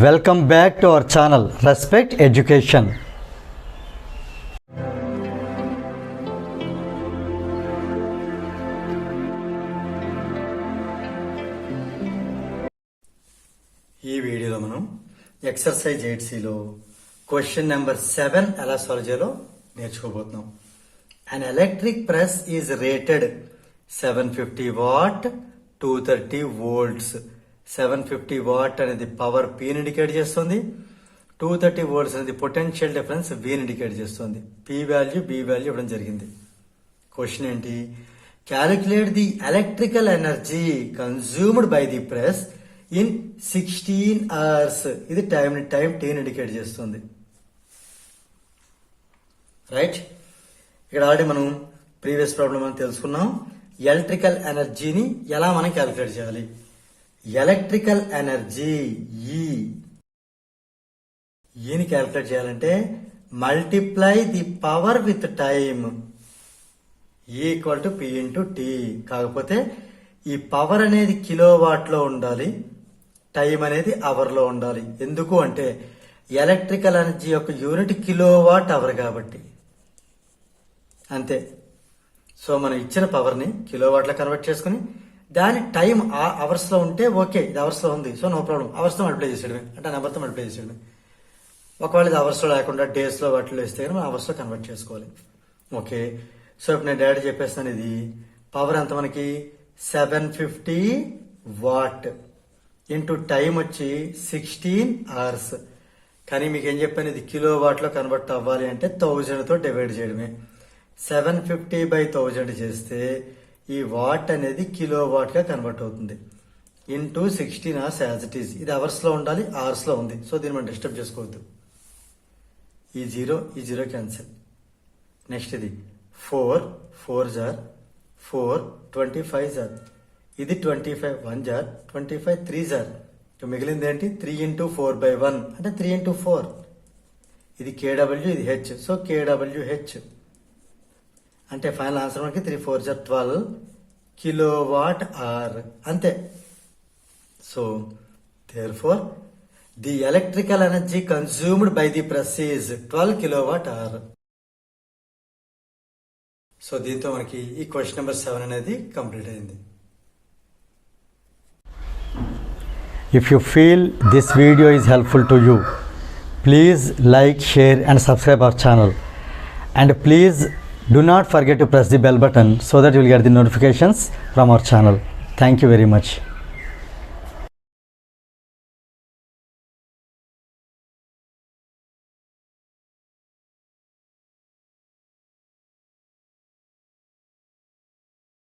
Welcome back to our channel Respect Education. ఈ వీడియోలో మనం ఎక్సర్సైజ్ 8Cలో క్వశ్చన్ నెంబర్ 7 ఎలా సాల్వ్ చేయాలో నేర్చుకోబోతున్నాం. An electric press is rated 750 watt 230 volts. 750 what అనేది power P ని ఇండికేట్ చేస్తుంది. 230 వోల్ట్స్ అనేది పొటెన్షియల్ డిఫరెన్స్ V ని ఇండికేట్ చేస్తుంది. P వాల్యూ B వాల్యూ ఇవ్వడం జరిగింది. క్వశ్చన్ ఏంటి? Calculate the electrical energy consumed by the press in 16 hours. ఇది టైం T ని ఇండికేట్ చేస్తుంది. రైట్, ఇక్కడ ఆల్రెడీ మనం ప్రీవియస్ ప్రాబ్లం అని తెలుసుకున్నాం. ఎలక్ట్రికల్ ఎనర్జీని ఎలా మనం క్యాలిక్యులేట్ చేయాలి? ఎలక్ట్రికల్ ఎనర్జీ ఈని క్యాలిక్యులేట్ చేయాలంటే multiply the power with time equal to P into T. కాకపోతే ఈ పవర్ అనేది కిలోవాట్ లో ఉండాలి, టైం అనేది అవర్ లో ఉండాలి. ఎందుకు అంటే ఎలక్ట్రికల్ ఎనర్జీ యొక్క యూనిట్ కిలోవాట్ అవర్ కాబట్టి. అంతే. సో మనం ఇచ్చిన పవర్ ని కిలోవాట్ లో కన్వర్ట్ చేసుకుని దాని టైం అవర్స్ లో ఉంటే ఓకే, ఇది అవర్స్ లో ఉంది, సో నో ప్రాబ్లం, అవర్స్ తో మల్టిప్లై చేసేయడమే, అంటే నెంబర్ తో మల్టిప్లై చేసేయడమే. ఒకవేళ ఇది అవర్స్ లో లేకుండా డేస్ లో వాటిలో ఇస్తే కానీ మనం అవర్స్ లో కన్వర్ట్ చేసుకోవాలి. ఓకే, సో ఇప్పుడు నేను డైరెక్ట్ చెప్పేస్తాను. ఇది పవర్ ఎంత మనకి 750 వాట్ ఇంటూ టైం వచ్చి 16 అవర్స్. కానీ మీకు ఏం చెప్పాను, ఇది కిలో వాట్ లో కన్వర్ట్ అవ్వాలి అంటే 1000 తో డివైడ్ చేయడమే. 750 by 1000 చేస్తే ఈ వాట్ అనేది కిలో వాట్ గా కన్వర్ట్ అవుతుంది. Into 16 hours as it is. ఇది అవర్స్ లో ఉండాలి, అవర్స్ లో ఉంది, సో దీన్ని మనం డిస్టర్బ్ చేసుకోవద్దు. ఈ జీరో క్యాన్సిల్. నెక్స్ట్ ఇది 4 జార్ 4 25 జార్, ఇది 25 1 జార్ 25 3 జార్. మిగిలింది ఏంటి? 3 ఇంటూ 4 by 1 అంటే 3 ఇంటూ 4. ఇది KW, ఇది H, సో KWH అంటే ఫైనల్ ఆన్సర్ మనకి 3 4 జార్ 12 కిలోవాట్ అవర్. అంతే. So therefore the electrical energy consumed by the press is 12 kilowatt hour. So దీంతో మనకి ఈ క్వశ్చన్ నెంబర్ 7 అనేది కంప్లీట్ అయింది. If you feel this video is helpful to you, please like, share and subscribe our channel. And please do not forget to press the bell button so that you will get the notifications from our channel. Thank you very much.